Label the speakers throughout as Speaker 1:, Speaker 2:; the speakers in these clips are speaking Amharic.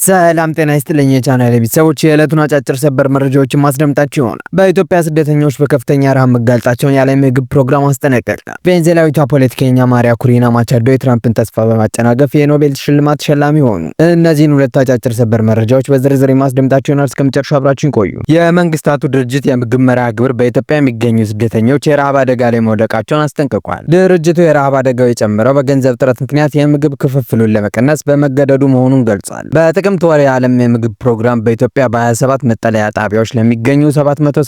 Speaker 1: ሰላም ጤና ይስጥልኝ የቻናሌ ቤተሰቦች፣ የዕለቱን አጫጭር ሰበር መረጃዎችን ማስደምጣችሁ ይሆናል። በኢትዮጵያ ስደተኞች በከፍተኛ ረሃብ መጋለጣቸውን የዓለም የምግብ ፕሮግራም አስጠነቀቀ። ቬንዙዌላዊቷ ፖለቲከኛ ማሪያ ኩሪና ማቻዶ የትራምፕን ተስፋ በማጨናገፍ የኖቤል ሽልማት ተሸላሚ ሆኑ። እነዚህን ሁለት አጫጭር ሰበር መረጃዎች በዝርዝር ማስደምጣችሁ ይሆናል። እስከ መጨረሻው አብራችሁን ቆዩ። የመንግስታቱ ድርጅት የምግብ መርሃ ግብር በኢትዮጵያ የሚገኙ ስደተኞች የረሃብ አደጋ ላይ መውደቃቸውን አስጠንቅቋል። ድርጅቱ የረሃብ አደጋው የጨመረው በገንዘብ እጥረት ምክንያት የምግብ ክፍፍሉን ለመቀነስ በመገደዱ መሆኑን ገልጿል። በጥቅምት ወር የዓለም የምግብ ፕሮግራም በኢትዮጵያ በ27 መጠለያ ጣቢያዎች ለሚገኙ 780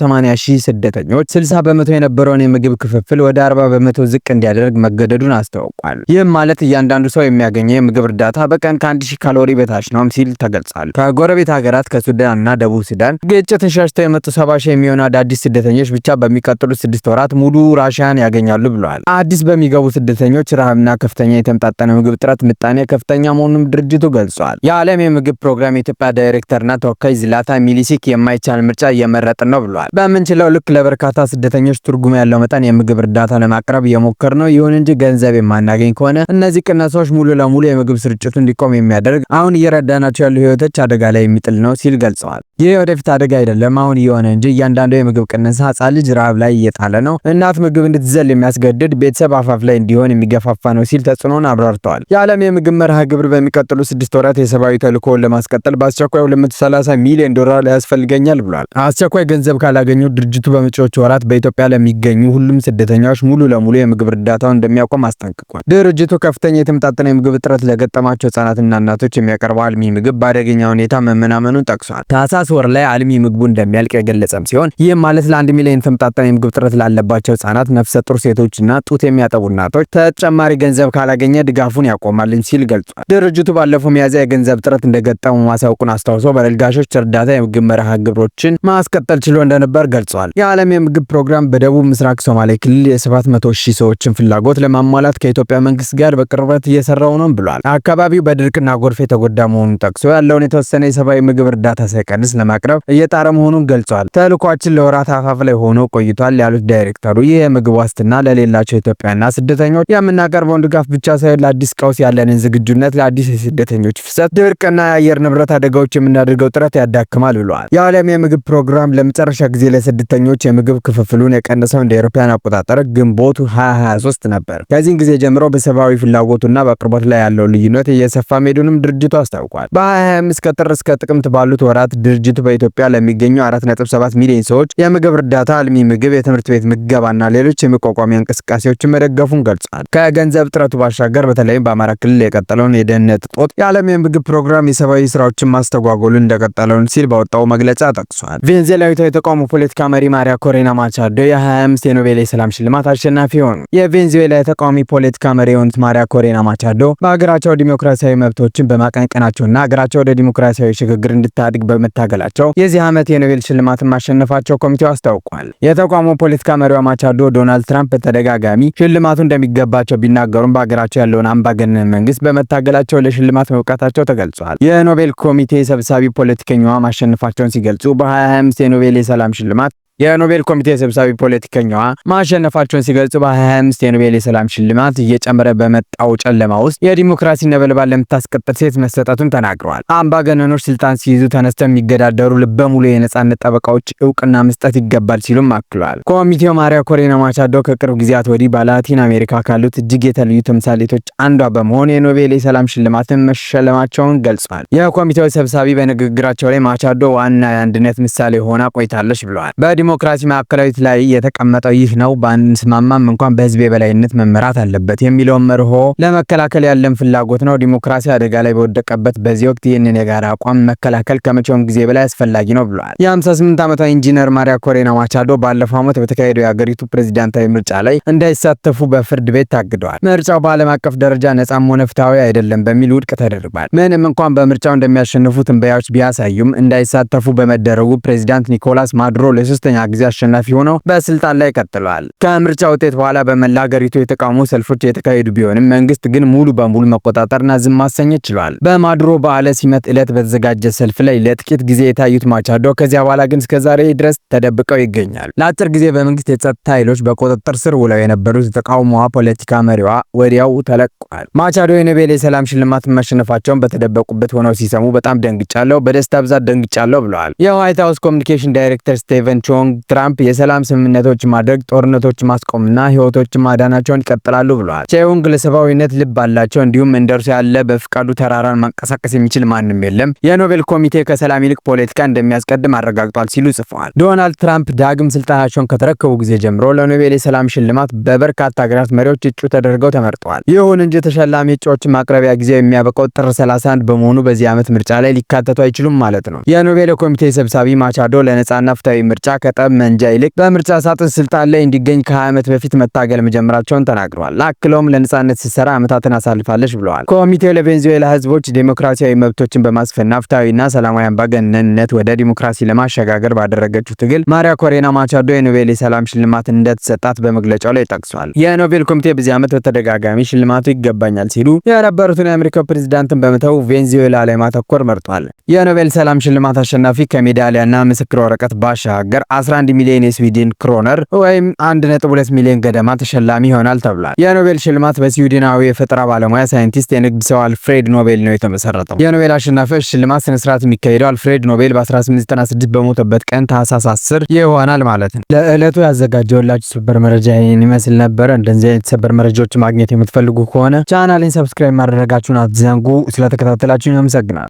Speaker 1: ሺህ ስደተኞች 60 በመቶ የነበረውን የምግብ ክፍፍል ወደ 40 በመቶ ዝቅ እንዲያደርግ መገደዱን አስታውቋል። ይህም ማለት እያንዳንዱ ሰው የሚያገኘው የምግብ እርዳታ በቀን ከ1000 ካሎሪ በታች ነው ሲል ተገልጿል። ከጎረቤት ሀገራት ከሱዳንና ደቡብ ሱዳን ግጭትን ሸሽተው የመጡ 70 ሺህ የሚሆኑ አዳዲስ ስደተኞች ብቻ በሚቀጥሉት 6 ወራት ሙሉ ራሽያን ያገኛሉ ብለዋል። አዲስ በሚገቡ ስደተኞች ረሃብና ከፍተኛ የተመጣጠነ ምግብ እጥረት ምጣኔ ከፍተኛ መሆኑን ድርጅቱ ገልጿል። የዓለም የምግብ ፕሮግራም የኢትዮጵያ ዳይሬክተርና ተወካይ ዝላታ ሚሊሲክ የማይቻል ምርጫ እየመረጥን ነው ብለዋል። በምንችለው ልክ ለበርካታ ስደተኞች ትርጉም ያለው መጠን የምግብ እርዳታ ለማቅረብ እየሞከር ነው። ይሁን እንጂ ገንዘብ የማናገኝ ከሆነ እነዚህ ቅነሳዎች ሙሉ ለሙሉ የምግብ ስርጭቱ እንዲቆም የሚያደርግ አሁን እየረዳናቸው ያሉ ህይወቶች አደጋ ላይ የሚጥል ነው ሲል ገልጸዋል። ይህ ወደፊት አደጋ አይደለም አሁን እየሆነ እንጂ እያንዳንዱ የምግብ ቅነሳ ህጻን ልጅ ረሃብ ላይ እየጣለ ነው። እናት ምግብ እንድትዘል የሚያስገድድ ቤተሰብ አፋፍ ላይ እንዲሆን የሚገፋፋ ነው ሲል ተጽዕኖን አብራርተዋል። የዓለም የምግብ መርሃ ግብር በሚቀጥሉ 6 ወራት የሰብአዊ ተልዕኮውን ለማስቀጠል በአስቸኳይ $230 ሚሊዮን ያስፈልገኛል ብሏል። አስቸኳይ ገንዘብ ካላገኙ ድርጅቱ በመጪዎቹ ወራት በኢትዮጵያ ለሚገኙ ሁሉም ስደተኞች ሙሉ ለሙሉ የምግብ እርዳታውን እንደሚያቆም አስጠንቅቋል። ድርጅቱ ከፍተኛ የተመጣጠነ የምግብ እጥረት ለገጠማቸው ህጻናትና እናቶች የሚያቀርበው አልሚ ምግብ በአደገኛ ሁኔታ መመናመኑን ጠቅሷል። ታህሳስ ወር ላይ አልሚ ምግቡ እንደሚያልቅ የገለጸም ሲሆን ይህም ማለት ለ1 ሚሊዮን የተመጣጠነ የምግብ እጥረት ላለባቸው ህጻናት፣ ነፍሰ ጡር ሴቶችና ጡት የሚያጠቡ እናቶች ተጨማሪ ገንዘብ ካላገኘ ድጋፉን ያቆማልን ሲል ገልጿል። ድርጅቱ ባለፈው ሚያዝያ የገንዘብ እጥረት እንደገጠሙ ማሳወቁን አስታውሶ በለጋሾች እርዳታ የምግብ መርሃ ግብሮችን ማስቀጠል ችሎ እንደነበር ገልጿል። የዓለም የምግብ ፕሮግራም በደቡብ ምስራቅ ሶማሌ ክልል የ700 ሺህ ሰዎችን ፍላጎት ለማሟላት ከኢትዮጵያ መንግስት ጋር በቅርበት እየሰራው ነው ብሏል። አካባቢው በድርቅና ጎርፍ የተጎዳ መሆኑን ጠቅሶ ያለውን የተወሰነ የሰብአዊ ምግብ እርዳታ ሳይቀንስ ለማቅረብ እየጣረ መሆኑን ገልጿል። ተልዕኳችን ለወራት አፋፍ ላይ ሆኖ ቆይቷል ያሉት ዳይሬክተሩ ይህ የምግብ ዋስትና ለሌላቸው ኢትዮጵያና ስደተኞች የምናቀርበውን ድጋፍ ብቻ ሳይሆን ለአዲስ ቀውስ ያለንን ዝግጁነት፣ ለአዲስ የስደተኞች ፍሰት፣ ድርቅና የአየር ንብረት አደጋዎች የምናደርገው ጥረት ያዳክማል ብለዋል። የዓለም የምግብ ፕሮግራም ለመጨረሻ ጊዜ ለስደተኞች የምግብ ክፍፍሉን የቀነሰው እንደ አውሮፓውያን አቆጣጠር ግንቦት 2023 ነበር። ከዚህ ጊዜ ጀምሮ በሰብአዊ ፍላጎቱና በአቅርቦት ላይ ያለው ልዩነት እየሰፋ መሄዱንም ድርጅቱ አስታውቋል። በ2025 ከጥር እስከ ጥቅምት ባሉት ወራት ድርጅቱ በኢትዮጵያ ለሚገኙ 4.7 ሚሊዮን ሰዎች የምግብ እርዳታ፣ አልሚ ምግብ፣ የትምህርት ቤት ምገባና ሌሎች የመቋቋሚያ እንቅስቃሴዎችን መደገፉን ገልጿል። ከገንዘብ እጥረቱ ባሻገር በተለይም በአማራ ክልል የቀጠለውን የደህንነት እጦት የዓለም የምግብ ፕሮግራም የሰብአዊ ስራዎችን ማስተጓጎሉን እንደቀጠለውን ሲል ባወጣው መግለጫ ጠቅሷል። ቬንዙዌላዊቷ የተቃውሞ ፖለቲካ መሪ ማሪያ ኮሪና ማቻዶ የ25 የኖቤል የሰላም ሽልማት አሸናፊ ሆኑ። የቬንዙዌላ የተቃዋሚ ፖለቲካ መሪ የሆኑት ማሪያ ኮሪና ማቻዶ በሀገራቸው ዲሞክራሲያዊ መብቶችን በማቀንቀናቸውና ሀገራቸው ወደ ዲሞክራሲያዊ ሽግግር እንድታድግ በመታገላቸው የዚህ ዓመት የኖቤል ሽልማትን ማሸነፋቸው ኮሚቴው አስታውቋል። የተቃውሞ ፖለቲካ መሪዋ ማቻዶ ዶናልድ ትራምፕ በተደጋጋሚ ሽልማቱ እንደሚገባቸው ቢናገሩም በሀገራቸው ያለውን አምባገነን መንግስት በመታገላቸው ለሽልማት መብቃታቸው ተገልጿል። የኖቤል ኮሚቴ ሰብሳቢ ፖለቲከኛዋ ማሸነፋቸውን ሲገልጹ በ2025 የኖቤል የሰላም ሽልማት የኖቤል ኮሚቴ ሰብሳቢ ፖለቲከኛዋ ማሸነፋቸውን ሲገልጹ በ2025 የኖቤል የሰላም ሽልማት እየጨመረ በመጣው ጨለማ ውስጥ የዲሞክራሲ ነበልባል ለምታስቀጥል ሴት መሰጠቱን ተናግረዋል። አምባገነኖች ስልጣን ሲይዙ ተነስተው የሚገዳደሩ ልበ ሙሉ የነጻነት ጠበቃዎች እውቅና መስጠት ይገባል ሲሉም አክለዋል። ኮሚቴው ማሪያ ኮሪና ማቻዶ ከቅርብ ጊዜያት ወዲህ በላቲን አሜሪካ ካሉት እጅግ የተለዩ ተምሳሌቶች አንዷ በመሆን የኖቤል የሰላም ሽልማትን መሸለማቸውን ገልጿል። የኮሚቴው ሰብሳቢ በንግግራቸው ላይ ማቻዶ ዋና የአንድነት ምሳሌ ሆና ቆይታለች ብለዋል። ዲሞክራሲ ማዕከላዊት ላይ የተቀመጠው ይህ ነው። ባንስማማም እንኳን በህዝብ የበላይነት መመራት አለበት የሚለውን መርሆ ለመከላከል ያለን ፍላጎት ነው። ዲሞክራሲ አደጋ ላይ በወደቀበት በዚህ ወቅት ይህንን የጋራ አቋም መከላከል ከመቼውም ጊዜ በላይ አስፈላጊ ነው ብለዋል። የ58 ዓመቷ ኢንጂነር ማሪያ ኮሪና ማቻዶ ባለፈው ዓመት በተካሄደው የአገሪቱ ፕሬዝዳንታዊ ምርጫ ላይ እንዳይሳተፉ በፍርድ ቤት ታግደዋል። ምርጫው በዓለም አቀፍ ደረጃ ነጻም ሆነ ፍትሃዊ አይደለም በሚል ውድቅ ተደርጓል። ምንም እንኳን በምርጫው እንደሚያሸንፉ ትንበያዎች ቢያሳዩም እንዳይሳተፉ በመደረጉ ፕሬዝዳንት ኒኮላስ ማዱሮ ለሶስተኛ ጊዜ አሸናፊ ሆነው በስልጣን ላይ ቀጥለዋል። ከምርጫ ውጤት በኋላ በመላ ሀገሪቱ የተቃውሞ ሰልፎች የተካሄዱ ቢሆንም መንግስት ግን ሙሉ በሙሉ መቆጣጠርና ዝም ማሰኘት ችሏል። በማዱሮ በዓለ ሲመት ዕለት በተዘጋጀ ሰልፍ ላይ ለጥቂት ጊዜ የታዩት ማቻዶ ከዚያ በኋላ ግን እስከዛሬ ድረስ ተደብቀው ይገኛሉ። ለአጭር ጊዜ በመንግስት የጸጥታ ኃይሎች በቁጥጥር ስር ውለው የነበሩት የተቃውሞዋ ፖለቲካ መሪዋ ወዲያው ተለቀዋል። ማቻዶ የኖቤል የሰላም ሽልማት ማሸነፋቸውን በተደበቁበት ሆነው ሲሰሙ በጣም ደንግጫለሁ፣ በደስታ ብዛት ደንግጫለሁ ብለዋል። የዋይት ሃውስ ኮሚኒኬሽን ዳይሬክተር ስቴቨን ቾንግ ትራምፕ የሰላም ስምምነቶች ማድረግ፣ ጦርነቶች ማስቆምና ህይወቶችን ማዳናቸውን ይቀጥላሉ ብለዋል። ቾንግ ለሰብአዊነት ልብ አላቸው፣ እንዲሁም እንደርሱ ያለ በፍቃዱ ተራራን ማንቀሳቀስ የሚችል ማንም የለም፣ የኖቤል ኮሚቴ ከሰላም ይልቅ ፖለቲካ እንደሚያስቀድም አረጋግጧል ሲሉ ጽፈዋል። ዶናልድ ትራምፕ ዳግም ስልጣናቸውን ከተረከቡ ጊዜ ጀምሮ ለኖቤል የሰላም ሽልማት በበርካታ ሀገራት መሪዎች እጩ ተደርገው ተመርጠዋል። ይሁን እንጂ ተሸላሚ እጩዎችን ማቅረቢያ ጊዜው የሚያበቃው ጥር 31 በመሆኑ በዚህ ዓመት ምርጫ ላይ ሊካተቱ አይችሉም ማለት ነው። የኖቤል ኮሚቴ ሰብሳቢ ማቻዶ ለነጻና ፍትሃዊ ምርጫ ከጠብ መንጃ ይልቅ በምርጫ ሳጥን ስልጣን ላይ እንዲገኝ ከ20 ዓመት በፊት መታገል መጀመራቸውን ተናግረዋል። አክለውም ለነጻነት ስትሰራ ዓመታትን አሳልፋለች ብለዋል። ኮሚቴው ለቬንዙዌላ ህዝቦች ዴሞክራሲያዊ መብቶችን በማስፈንና ፍትሃዊና ሰላማዊ አምባገነንነት ወደ ዲሞክራሲ ለማሸጋገር ባደረገችው ትግል ማሪያ ኮሬና ማቻዶ የኖቤል የሰላም ሽልማት እንደተሰጣት በመግለጫው ላይ ጠቅሷል። የኖቤል ኮሚቴ በዚህ ዓመት በተደጋጋሚ ሽልማቱ ይገባኛል ሲሉ የነበሩትን የአሜሪካው ፕሬዝዳንትን በመተው ቬንዙዌላ ላይ ማተኮር መርጧል። የኖቤል ሰላም ሽልማት አሸናፊ ከሜዳሊያና ምስክር ወረቀት ባሻገር 11 ሚሊዮን የስዊድን ክሮነር ወይም 1.2 ሚሊዮን ገደማ ተሸላሚ ይሆናል ተብሏል። የኖቤል ሽልማት በስዊድናዊ የፈጠራ ባለሙያ ሳይንቲስት የንግድ ሰው አልፍሬድ ኖቤል ነው የተመሰረተው። የኖቤል አሸናፊዎች ሽልማት ስነስርዓት የሚካሄደው አልፍሬድ ኖቤል በ1896 በሞተበት ቀን ታህሳስ 10 ይሆናል ማለት ነው። ለዕለቱ ያዘጋጀውላችሁ ሰበር መረጃ ይህን ይመስል ነበረ። እንደዚህ አይነት ሰበር መረጃዎች ማግኘት የምትፈልጉ ከሆነ ቻናሌን ሰብስክራይብ ማድረጋችሁን አትዘንጉ። ስለተከታተላችሁኝ አመሰግናለሁ።